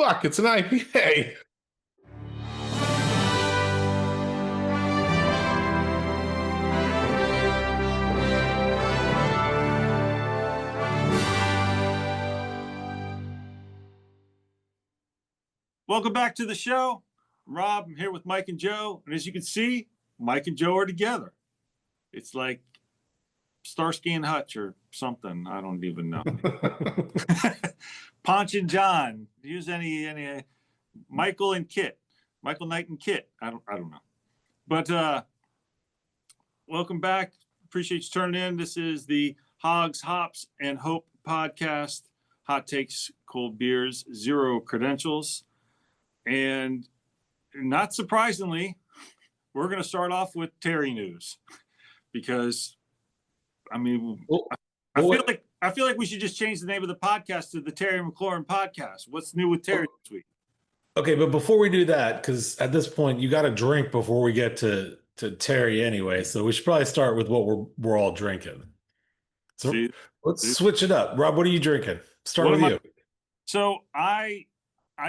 Fuck, it's an IPA. Welcome back to the show. I'm Rob. I'm here with Mike and Joe. And as you can see, Mike and Joe are together. It's like Starsky and Hutch or something. I don't even know. Ponch and John. Use any Michael and Kit. Michael Knight and Kit. I don't know. But welcome back. Appreciate you turning in. This is the Hogs, Hops, and Hope podcast. Hot takes, cold beers, zero credentials. And not surprisingly, we're going to start off with Terry news because, I mean, I feel like we should just change the name of the podcast to the Terry McLaurin podcast. What's new with Terry this week? Okay, but before we do that, because at this point you got to drink before we get to Terry anyway, so we should probably start with what we're all drinking. So let's switch it up. Rob, what are you drinking? Start with you. So I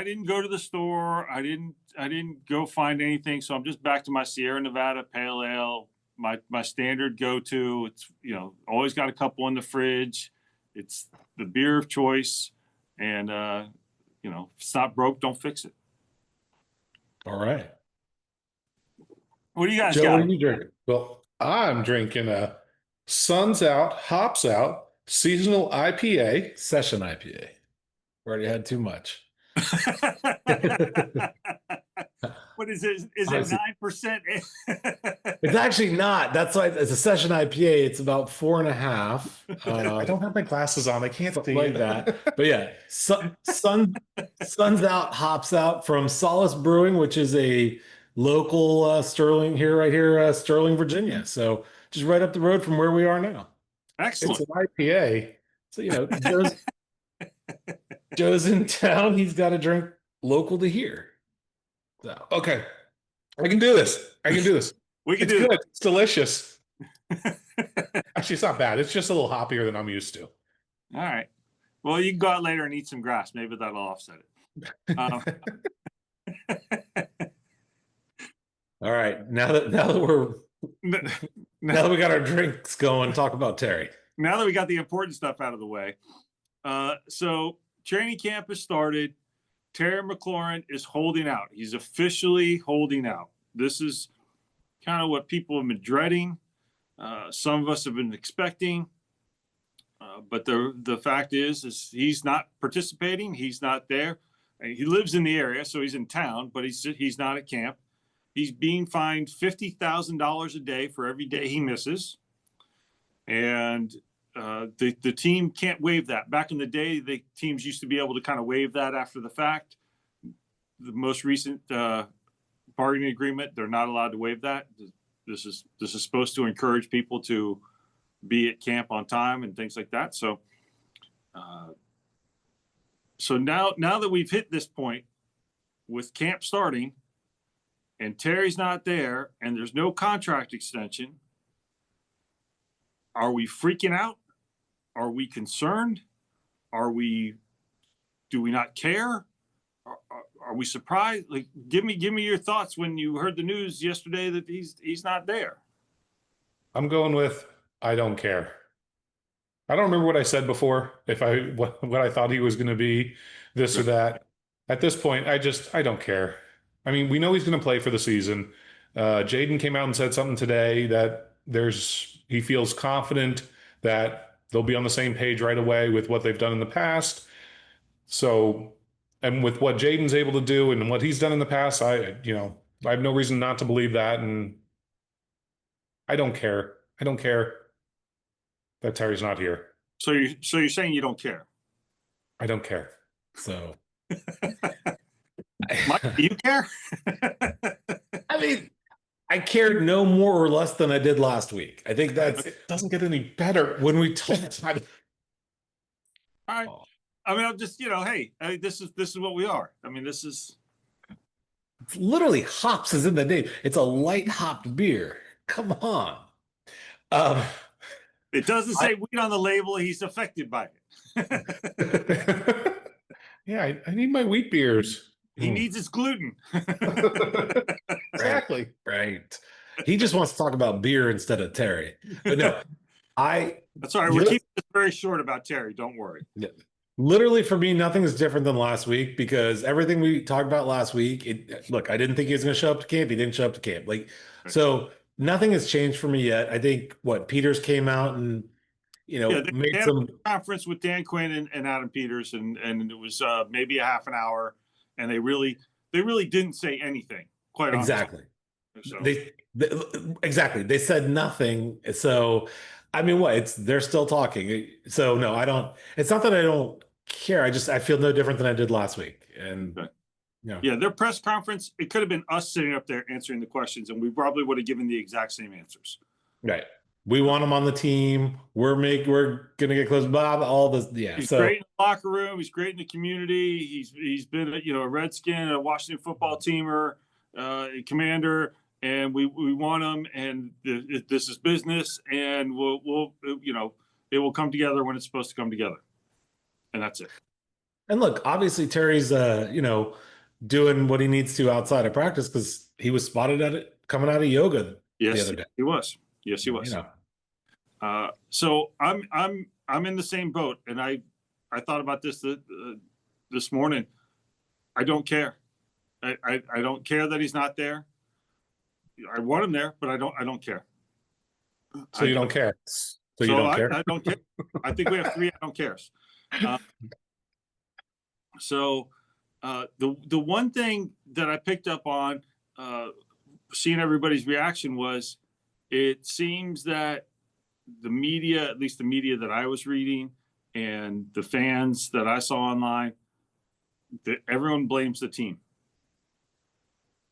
didn't go to the store. I didn't go find anything. So I'm just back to my Sierra Nevada Pale Ale, my standard go-to. It's, always got a couple in the fridge. It's the beer of choice. And, if it's not broke, don't fix it. All right. What do you guys Joe, got? what are you drinking? Well, I'm drinking a Suns Out, Hops Out, seasonal IPA. Session IPA. We already had too much. What is it? Is it 9%? It's actually not. That's why it's a session IPA. It's about 4.5. I don't have my glasses on. I can't see like that. But yeah, Suns Out, Hops Out from Solace Brewing, which is a local Sterling, Virginia. So just right up the road from where we are now. Excellent. It's an IPA. So, Joe's in town. He's got a drink local to here. So. Okay. I can do this. We can do it. It's delicious. Actually, it's not bad. It's just a little hoppier than I'm used to. All right. Well, you can go out later and eat some grass. Maybe that'll offset it. All right. Now that we got our drinks going, talk about Terry. Now that we got the important stuff out of the way. So training camp has started. Terry McLaurin is holding out. He's officially holding out. This is kind of what people have been dreading. Some of us have been expecting. But the fact is he's not participating. He's not there. He lives in the area, so he's in town, but he's not at camp. He's being fined $50,000 a day for every day he misses. And the team can't waive that. Back in the day, the teams used to be able to kind of waive that after the fact. The most recent bargaining agreement, they're not allowed to waive that. This is supposed to encourage people to be at camp on time and things like that. So, now that we've hit this point with camp starting, and Terry's not there, and there's no contract extension, are we freaking out? Are we concerned? Do we not care? Are we surprised? Like, give me your thoughts when you heard the news yesterday that he's not there. I'm going with I don't care. I don't remember what I said before. What I thought he was going to be, this or that. At this point, I don't care. I mean, we know he's going to play for the season. Jaden came out and said something today that he feels confident that they'll be on the same page right away with what they've done in the past. So, and with what Jaden's able to do and what he's done in the past, I have no reason not to believe that. And I don't care. I don't care that Terry's not here. So you're saying you don't care? I don't care. So, Mike, do you care? I mean, I cared no more or less than I did last week. I think it doesn't get any better when we talk. All right. I mean, I'm just, hey, this is what we are. I mean, it's literally hops is in the name. It's a light hopped beer. Come on. It doesn't say weed on the label. He's affected by it. Yeah, I need my wheat beers. He needs his gluten. Exactly. Right. He just wants to talk about beer instead of Terry. But no, That's all right. We're keeping this very short about Terry. Don't worry. yeah. Literally for me, nothing is different than last week because everything we talked about last week, look, I didn't think he was going to show up to camp. He didn't show up to camp. Like, so nothing has changed for me yet. I think what Peters came out and, They made had some a conference with Dan Quinn and Adam Peters, and it was maybe a half an hour, and they really didn't say anything. Quite honestly. exactly. So. They exactly. They said nothing. So, I mean, they're still talking. So no, I don't. It's not that I don't care. I feel no different than I did last week. And okay. Yeah, their press conference, it could have been us sitting up there answering the questions, and we probably would have given the exact same answers. Right. We want him on the team. We're gonna get close. Bob, all this. Yeah. He's great in the locker room. He's great in the community. He's been a Redskin, a Washington football teamer, a commander, and we want him. And this is business, and we'll it will come together when it's supposed to come together, and that's it. And look, obviously Terry's doing what he needs to outside of practice because he was spotted at it coming out of yoga the other day. He was. Yes, he was. So I'm in the same boat, and I thought about this this morning. I don't care. I don't care that he's not there. I want him there, but I don't care. So you don't care. So you don't care. I don't care. I think we have 3 I don't cares. So the one thing that I picked up on seeing everybody's reaction was, it seems that the media, at least the media that I was reading and the fans that I saw online, that everyone blames the team.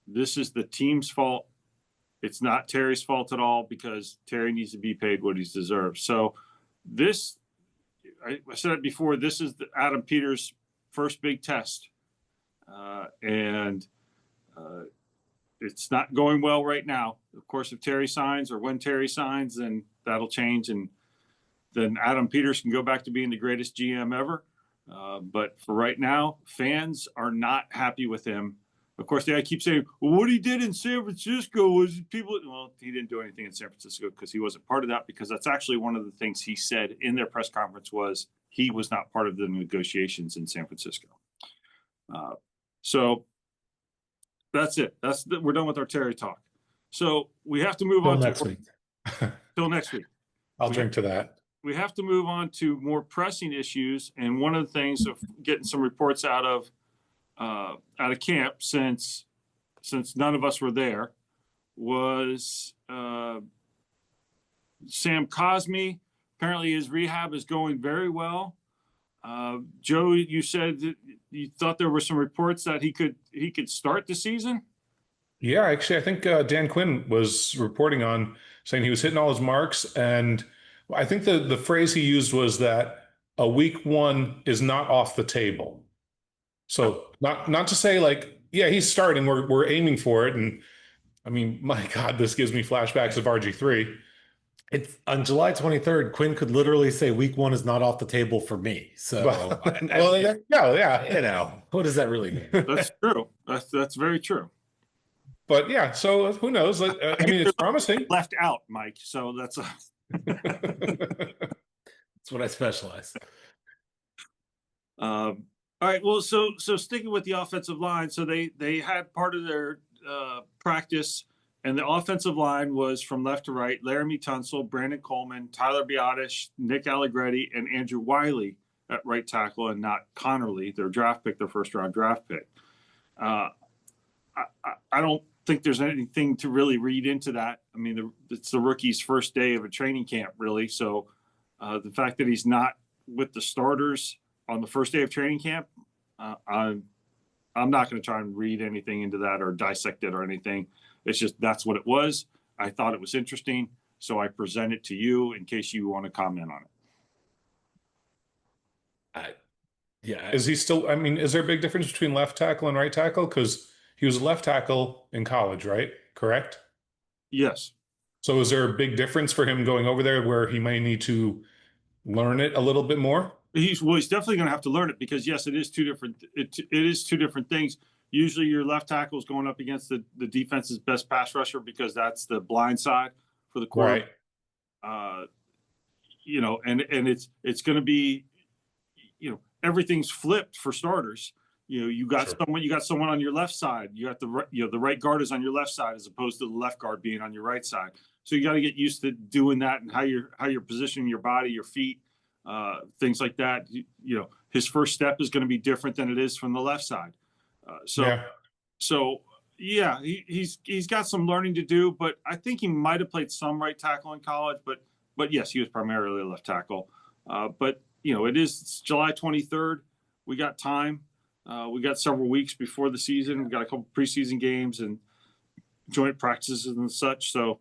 This is the team's fault. It's not Terry's fault at all, because Terry needs to be paid what he's deserved. So this, I said it before, this is Adam Peters' first big test. And it's not going well right now. Of course, if Terry signs, or when Terry signs, then that'll change. And then Adam Peters can go back to being the greatest GM ever. But for right now, fans are not happy with him. Of course, they keep saying, well, what he did in San Francisco was people. Well, he didn't do anything in San Francisco because he wasn't part of that, because that's actually one of the things he said in their press conference was he was not part of the negotiations in San Francisco. So that's it. We're done with our Terry talk. So we have to move on next week. Till next week. I'll drink to that. We have to move on to more pressing issues, and one of the things of getting some reports out of camp, since none of us were there, was Sam Cosme. Apparently his rehab is going very well. Joe, you said that you thought there were some reports that he could start the season. Yeah, actually, I think Dan Quinn was reporting on saying he was hitting all his marks, and I think the phrase he used was that a week 1 is not off the table. So not to say like, yeah, he's starting. We're aiming for it, and I mean, my God, this gives me flashbacks of RG3. It's on July 23rd. Quinn could literally say week 1 is not off the table for me. So, yeah. What does that really mean? That's true. That's very true. But yeah, so who knows? I mean, it's promising. Left out, Mike. So that's that's what I specialize. All right. Well, so sticking with the offensive line, so they had part of their practice, and the offensive line was from left to right: Laramie Tunsil, Brandon Coleman, Tyler Biotish, Nick Allegretti, and Andrew Wiley at right tackle, and not Connerly, their first round draft pick. I don't think there's anything to really read into that. I mean, it's the rookie's first day of a training camp, really. So the fact that he's not with the starters on the first day of training camp, I'm not going to try and read anything into that or dissect it or anything. It's just, that's what it was. I thought it was interesting, so I present it to you in case you want to comment on it. Is he still, I mean, is there a big difference between left tackle and right tackle? Because he was a left tackle in college, right? Correct? Yes. So is there a big difference for him going over there where he may need to learn it a little bit more? He's definitely going to have to learn it because yes, it is two different. It is two different things. Usually, your left tackle is going up against the defense's best pass rusher because that's the blind side for the quarterback. Right. And it's going to be, everything's flipped for starters. You got Sure. someone on your left side. You got the right guard is on your left side as opposed to the left guard being on your right side. So you got to get used to doing that and how you're positioning your body, your feet, things like that. His first step is going to be different than it is from the left side. Yeah. So yeah, he's got some learning to do, but I think he might have played some right tackle in college, but yes, he was primarily a left tackle. But it's July 23rd. We got time. We got several weeks before the season. We got a couple preseason games and joint practices and such. So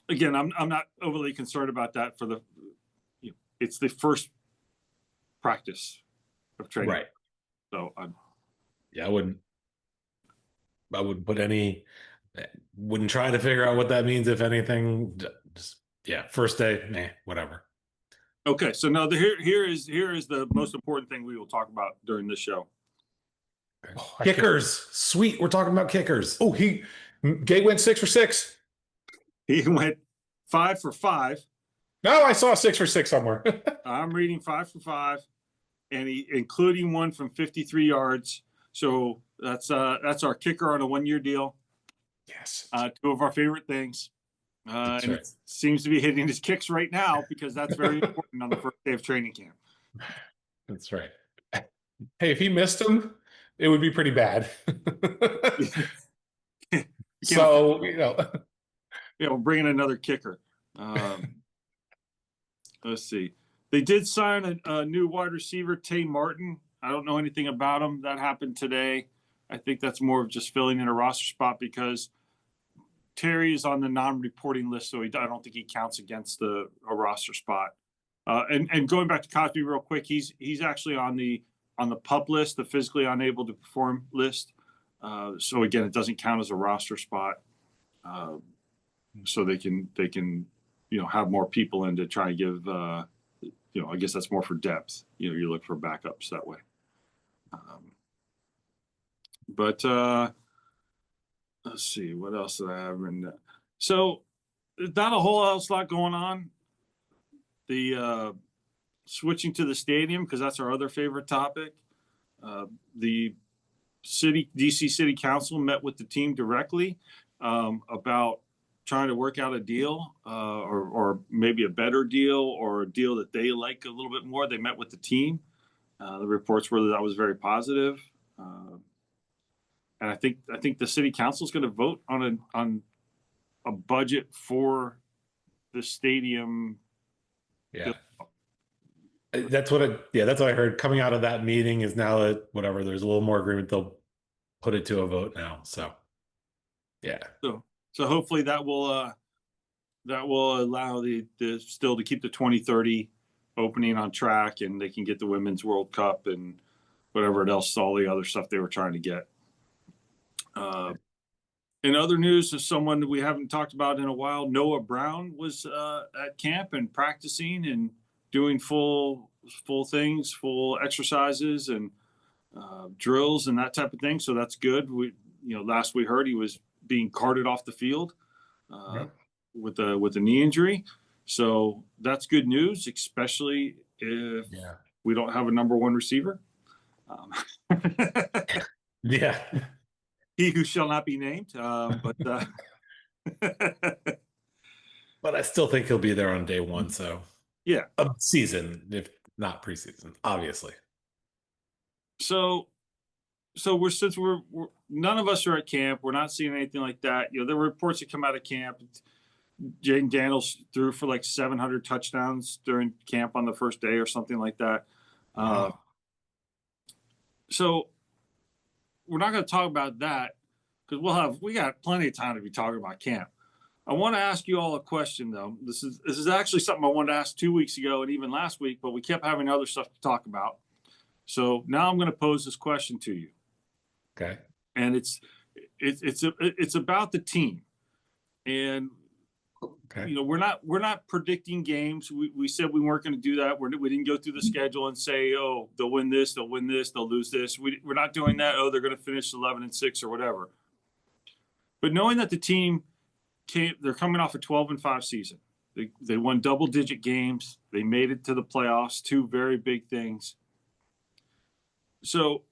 again, I'm not overly concerned about that it's the first practice of training. Right. So yeah, I wouldn't wouldn't try to figure out what that means, if anything. Just, first day, whatever. Okay, so now here is the most important thing we will talk about during this show. Kickers. Sweet. We're talking about kickers. Oh, Gay went 6 for 6. He went 5 for 5. No, I saw 6 for 6 somewhere. I'm reading 5 for 5, and including one from 53 yards. So that's our kicker on a 1-year deal. Yes. Two of our favorite things. That's and right. it seems to be hitting his kicks right now because that's very important on the first day of training camp. That's right. Hey, if he missed him, it would be pretty bad. So, we're bringing another kicker. Let's see. They did sign a new wide receiver, Tay Martin. I don't know anything about him. That happened today. I think that's more of just filling in a roster spot because Terry is on the non-reporting list, so I don't think he counts against a roster spot. And going back to Cosby real quick, he's actually on the PUP list, the physically unable to perform list. So again, it doesn't count as a roster spot. So they can have more people in to try and give I guess that's more for depth. You look for backups that way. But let's see, what else did I have in there? So not a whole lot going on. The switching to the stadium, because that's our other favorite topic. The DC City Council met with the team directly about trying to work out a deal or maybe a better deal or a deal that they like a little bit more. They met with the team. The reports were that was very positive. And I think the city council is going to vote on a budget for the stadium. Yeah. That's what I heard coming out of that meeting is now that whatever, there's a little more agreement. They'll put it to a vote now. So, yeah. So hopefully that will allow the still to keep the 2030 opening on track, and they can get the Women's World Cup and whatever else, all the other stuff they were trying to get. In other news, is someone that we haven't talked about in a while, Noah Brown was at camp and practicing and doing full things, full exercises and drills and that type of thing. So that's good. Last we heard he was being carted off the field with a knee injury. So that's good news, especially if we don't have a number one receiver. Yeah. He who shall not be named. But yeah, of season, if not preseason, obviously. So since we're none of us are at camp, we're not seeing anything like that. There were reports that come out of camp. Jaden Daniels threw for like 700 touchdowns during camp on the first day or something like that. Wow. So we're not going to talk about that because we got plenty of time to be talking about camp. I want to ask you all a question though. This is actually something I wanted to ask 2 weeks ago and even last week, but we kept having other stuff to talk about. So now I'm going to pose this question to you. Okay. And it's about the team. And Okay. we're not predicting games. We said we weren't going to do that. We didn't go through the schedule and say, oh, they'll win this, they'll lose this. We're not doing that. Oh, they're going to finish 11-6 or whatever. But knowing that the team they're coming off a 12-5 season. They won double-digit games. They made it to the playoffs. Two very big things. So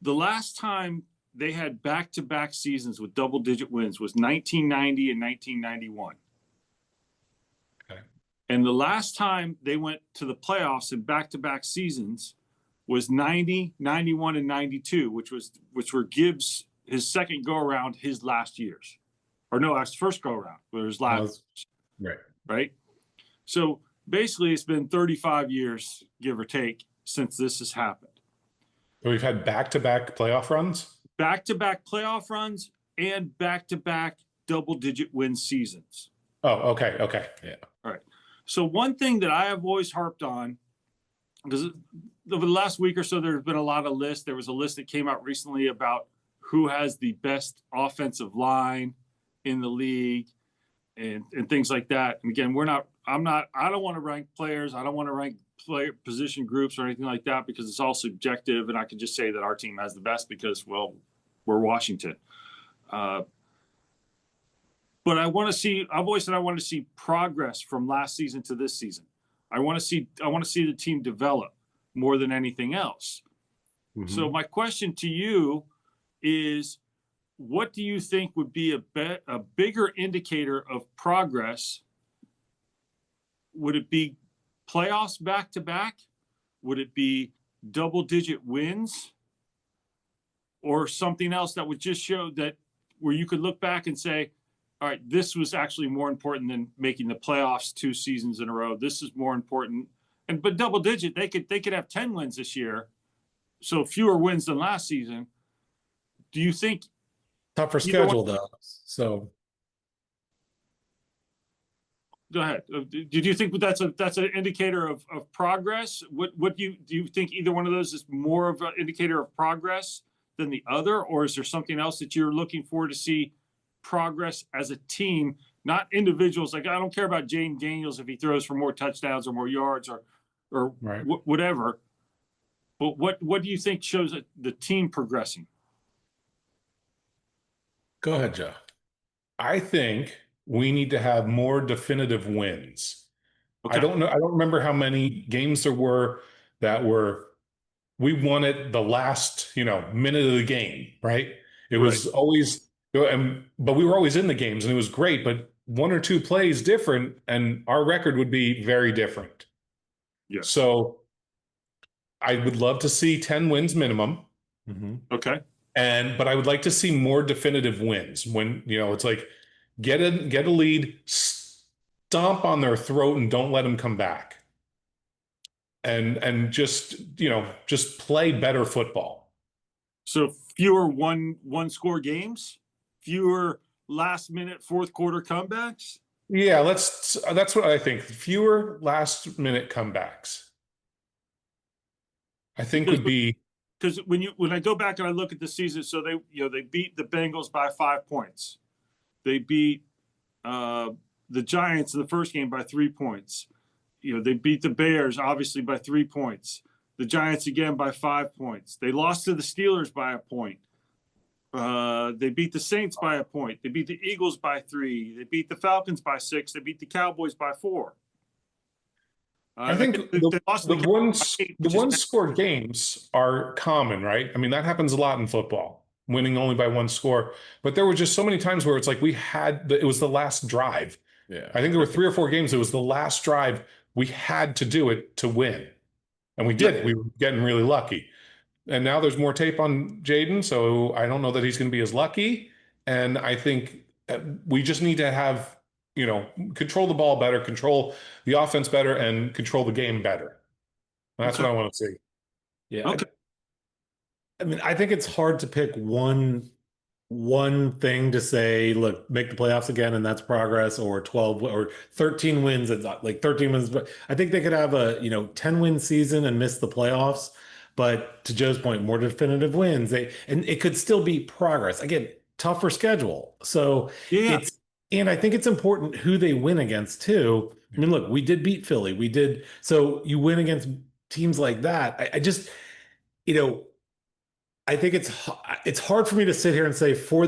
the last time they had back-to-back seasons with double-digit wins was 1990 and 1991. Okay. And the last time they went to the playoffs in back-to-back seasons was 90, 91, and 92, which were Gibbs' his second go-around his last years. Or no, his first go-around, but his last. Right. Right? So basically it's been 35 years, give or take, since this has happened. So we've had back-to-back playoff runs? Back-to-back playoff runs and back-to-back double-digit win seasons. Oh, okay. Okay. Yeah. All right. So one thing that I have always harped on, because over the last week or so, there's been a lot of lists. There was a list that came out recently about who has the best offensive line in the league and things like that. And again, I don't want to rank players. I don't want to rank player position groups or anything like that because it's all subjective. And I can just say that our team has the best because, well, we're Washington. But I've always said I want to see progress from last season to this season. I want to see the team develop more than anything else. Mm-hmm. So my question to you is, what do you think would be a bigger indicator of progress? Would it be playoffs back to back? Would it be double-digit wins? Or something else that would just show that where you could look back and say, all right, this was actually more important than making the playoffs 2 seasons in a row. This is more important. But double-digit, they could have 10 wins this year, so fewer wins than last season. Do you think tougher schedule though? So go ahead. Did you think that's an indicator of progress? What do you think either one of those is more of an indicator of progress than the other, or is there something else that you're looking for to see progress as a team, not individuals? Like, I don't care about Jane Daniels if he throws for more touchdowns or more yards or right. Whatever. But what do you think shows the team progressing? Go ahead, Joe. I think we need to have more definitive wins. Okay. I don't know. I don't remember how many games there were that we won it the last, minute of the game, right? It was always, but we were always in the games and it was great, but 1 or 2 plays different and our record would be very different. Yeah. So I would love to see 10 wins minimum. Mm-hmm. Okay. But I would like to see more definitive wins when, it's like get a lead, stomp on their throat and don't let them come back. And just play better football. So fewer one score games, fewer last minute fourth quarter comebacks. Yeah, that's what I think. Fewer last minute comebacks. I think would be, because when I go back and I look at the season, so they beat the Bengals by 5 points. They beat the Giants in the first game by 3 points. They beat the Bears obviously by 3 points. The Giants again by 5 points. They lost to the Steelers by a point. They beat the Saints by a point. They beat the Eagles by 3. They beat the Falcons by 6. They beat the Cowboys by 4. I think the one score games are common, right? I mean, that happens a lot in football, winning only by 1 score. But there were just so many times where it's like it was the last drive. Yeah. I think there were 3 or 4 games. It was the last drive. We had to do it to win. And we did. Yeah. We were getting really lucky. And now there's more tape on Jaden, so I don't know that he's going to be as lucky. And I think we just need to have, control the ball better, control the offense better, and control the game better. That's what I want to see. Yeah. Okay. I mean, I think it's hard to pick one thing to say, look, make the playoffs again, and that's progress, or 12 or 13 wins. It's not like 13 wins, but I think they could have a 10-win season and miss the playoffs. But to Joe's point, more definitive wins. And it could still be progress. Again, tougher schedule. So And I think it's important who they win against too. I mean, look, we did beat Philly. We did. So you win against teams like that. I just, you know, I think it's hard for me to sit here and say for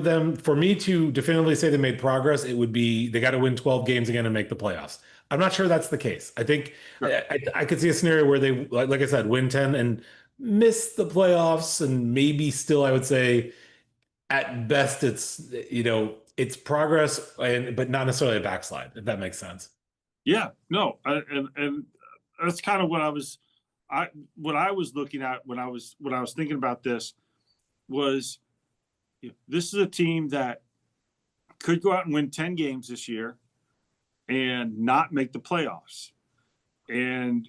me to definitively say they made progress, it would be they got to win 12 games again and make the playoffs. I'm not sure that's the case. I think Sure. I could see a scenario where they, like I said, win 10 and miss the playoffs, and maybe still, I would say at best it's it's progress and but not necessarily a backslide, if that makes sense. Yeah, no, and that's kind of I what I was looking at when I was thinking about this was, this is a team that could go out and win 10 games this year and not make the playoffs. And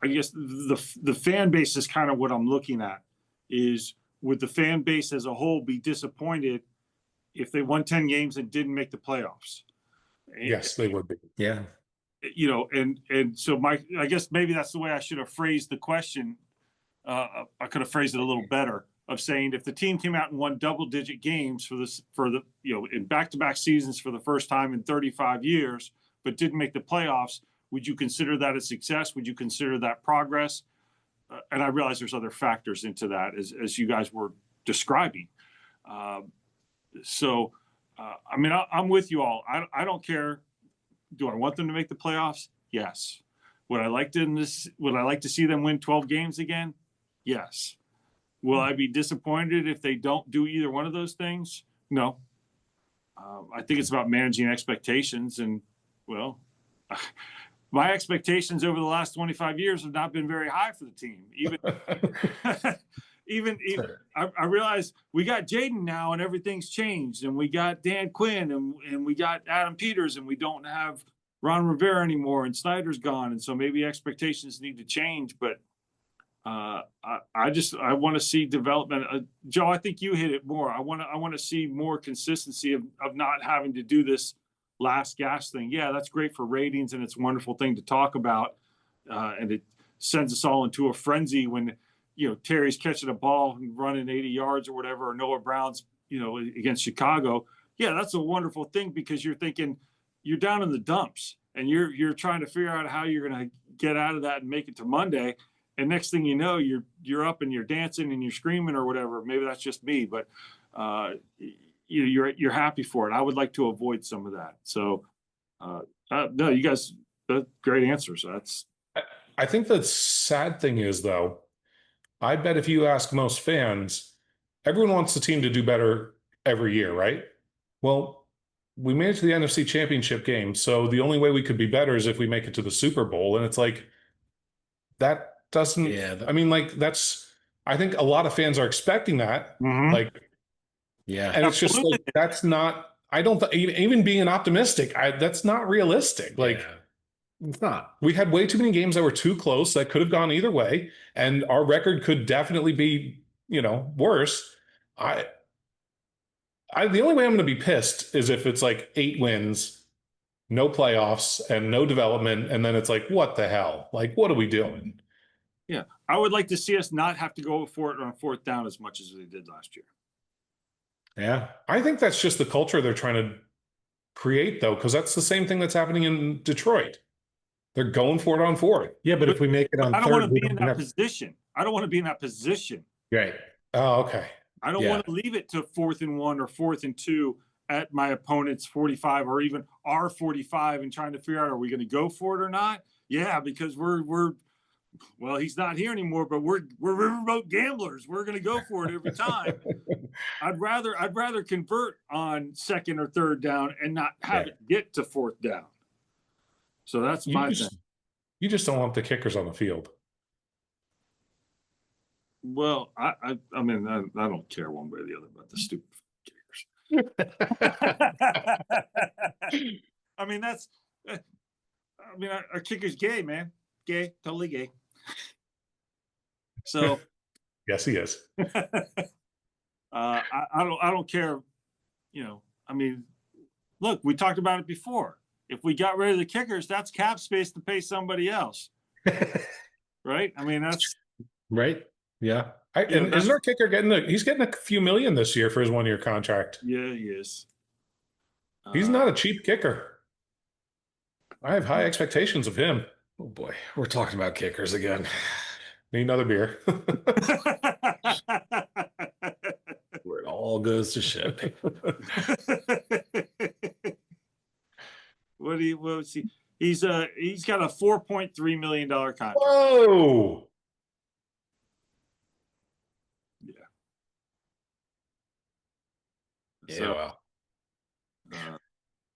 I guess the fan base is kind of what I'm looking at, is would the fan base as a whole be disappointed if they won 10 games and didn't make the playoffs? Yes, they would be. Yeah. And so I guess maybe that's the way I should have phrased the question. I could have phrased it a little better, of saying, if the team came out and won double-digit games in back-to-back seasons for the first time in 35 years, but didn't make the playoffs, would you consider that a success? Would you consider that progress? And I realize there's other factors into that, as you guys were describing. I mean, I'm with you all. I don't care. Do I want them to make the playoffs? Yes. Would I like to see them win 12 games again? Yes. Will I be disappointed if they don't do either one of those things? No. I think it's about managing expectations, and well, my expectations over the last 25 years have not been very high for the team. Even I realize we got Jaden now and everything's changed, and we got Dan Quinn and we got Adam Peters, and we don't have Ron Rivera anymore, and Snyder's gone. And so maybe expectations need to change, but I want to see development. Joe, I think you hit it more. I want to see more consistency of not having to do this last gas thing. Yeah, that's great for ratings, and it's a wonderful thing to talk about. And it sends us all into a frenzy when, Terry's catching a ball and running 80 yards or whatever, or Noah Brown's, against Chicago. Yeah, that's a wonderful thing, because you're thinking you're down in the dumps and you're trying to figure out how you're going to get out of that and make it to Monday. And next thing you know, you're up and you're dancing and you're screaming or whatever. Maybe that's just me, but you're happy for it. I would like to avoid some of that. So no, you guys, great answers. I think the sad thing is, though, I bet if you ask most fans, everyone wants the team to do better every year, right? Well, we made it to the NFC Championship game, so the only way we could be better is if we make it to the Super Bowl. And it's like, that doesn't, I mean, like, I think a lot of fans are expecting that. Mm-hmm. Like, yeah. And it's just like, that's not, even being optimistic, that's not realistic. Like, it's not. We had way too many games that were too close that could have gone either way, and our record could definitely be, worse. The only way I'm going to be pissed is if it's like 8 wins, no playoffs, and no development, and then it's like, what the hell? Like, what are we doing? Yeah, I would like to see us not have to go for it on 4th down as much as we did last year. Yeah, I think that's just the culture they're trying to create, though, because that's the same thing that's happening in Detroit. They're going for it on 4th. Yeah, but if we make it on 3rd, I don't want to be in that position. I don't want to be in that position. Right. Oh, okay. I don't want to leave it to 4th and 1 or 4th and 2 at my opponent's 45 or even our 45 and trying to figure out, are we going to go for it or not? Yeah, because well, he's not here anymore, but we're riverboat gamblers. We're going to go for it every time. I'd rather convert on 2nd or 3rd down and not have it get to 4th down. So that's my thing. You just don't want the kickers on the field. Well, I mean, I don't care one way or the other about the stupid kickers. I mean, our kicker's gay, man. Gay, totally gay. So yes, he is. I don't care. I mean, look, we talked about it before. If we got rid of the kickers, that's cap space to pay somebody else. Right? I mean, that's right. Yeah. Isn't our kicker he's getting a few million this year for his 1-year contract? Yeah, he is. He's not a cheap kicker. I have high expectations of him. Oh boy, we're talking about kickers again. Need another beer. Where it all goes to shit. What's he? He's got a $4.3 million contract. Whoa. Yeah. Yeah, So, well.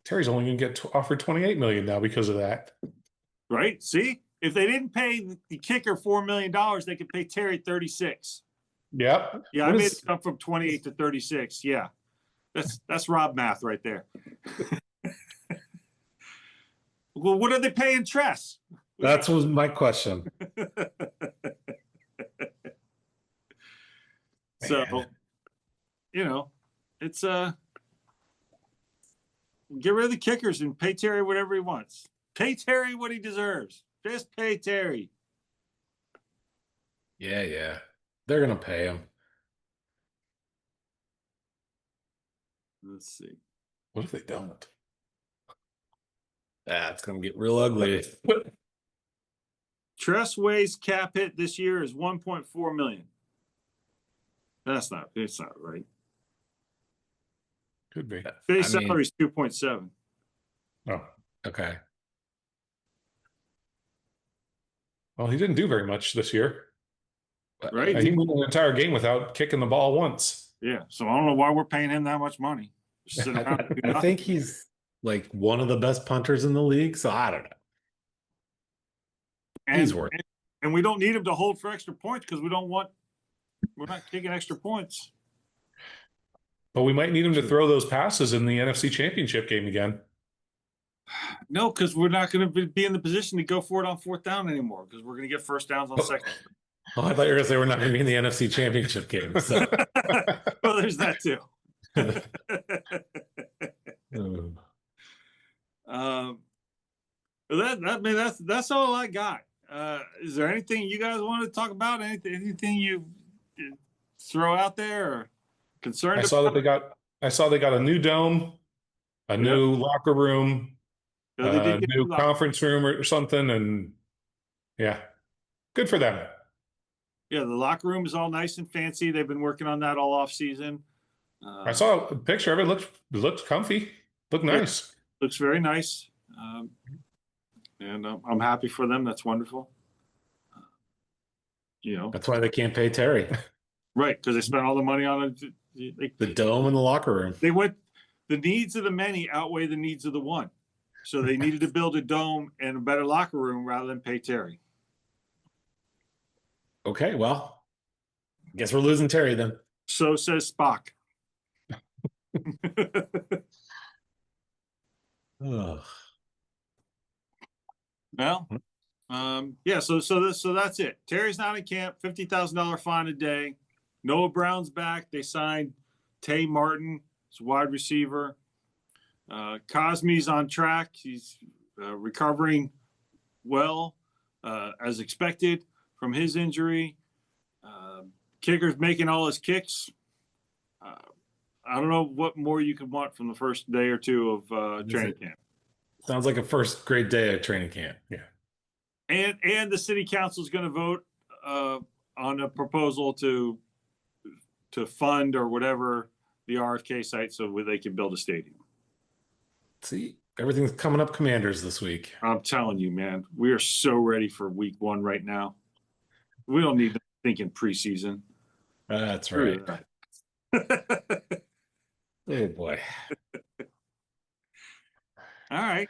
Terry's only going to get offered 28 million now because of that. right? See, if they didn't pay the kicker $4 million, they could pay Terry 36. Yep. Yeah, I made it come from 28 to 36. Yeah, that's Rob math right there. Well, what are they paying Tress? That was my question. So, it's get rid of the kickers and pay Terry whatever he wants. Pay Terry what he deserves. Just pay Terry. Yeah. They're gonna pay him. Let's see. What if they don't? It's gonna get real ugly. Tressway's cap hit this year is 1.4 million. It's not right. Could be. Base salary is 2.7. Oh, okay. Well, he didn't do very much this year. Right. He went an entire game without kicking the ball once. Yeah. So I don't know why we're paying him that much money. I think he's like one of the best punters in the league, so I don't know. He's worth it. And we don't need him to hold for extra points because we're not taking extra points. But we might need him to throw those passes in the NFC Championship game again. No, because we're not going to be in the position to go for it on fourth down anymore because we're going to get first downs on second. Oh, I thought you were going to say we're not going to be in the NFC Championship game. So. Well, there's that too. That's all I got. Is there anything you guys want to talk about? Anything you throw out there or concerned? I saw they got a new dome, a new locker room, a new conference room or something, and yeah, good for them. Yeah, the locker room is all nice and fancy. They've been working on that all off season. I saw a picture of it. Looked comfy. Looked nice. Looks very nice. And I'm happy for them. That's wonderful. That's why they can't pay Terry. Right, because they spent all the money on it. The dome in the locker room. The needs of the many outweigh the needs of the one. So they needed to build a dome and a better locker room rather than pay Terry. Okay, well, I guess we're losing Terry then. So says Spock. Well, yeah. So that's it. Terry's not in camp. $50,000 fine a day. Noah Brown's back. They signed Tay Martin, it's a wide receiver. Cosme's on track. He's recovering well, as expected from his injury. Kicker's making all his kicks. I don't know what more you could want from the first day or two of training camp. Sounds like a first great day of training camp. Yeah. And the city council is going to vote on a proposal to fund or whatever the RFK site so they can build a stadium. See, everything's coming up Commanders this week. I'm telling you, man, we are so ready for week 1 right now. We don't need to think in preseason. That's right. Oh boy. All right.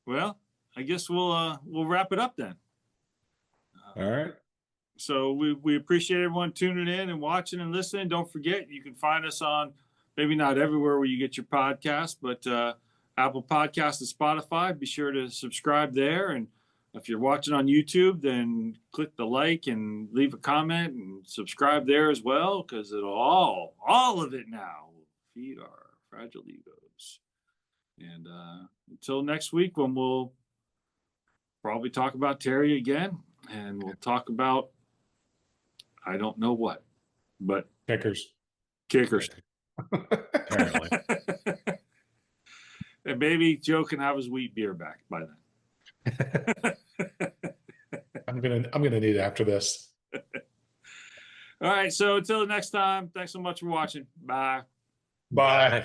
Well, I guess we'll wrap it up then. All right. So we appreciate everyone tuning in and watching and listening. Don't forget, you can find us on maybe not everywhere where you get your podcast, but Apple Podcasts and Spotify. Be sure to subscribe there. And if you're watching on YouTube, then click the like and leave a comment and subscribe there as well, because it'll all of it now will feed our fragile egos. And until next week, when we'll probably talk about Terry again, and we'll talk about I don't know what, but Kickers. Apparently. And maybe Joe can have his wheat beer back by then. I'm gonna need it after this. All right. So until the next time, thanks so much for watching. Bye. Bye.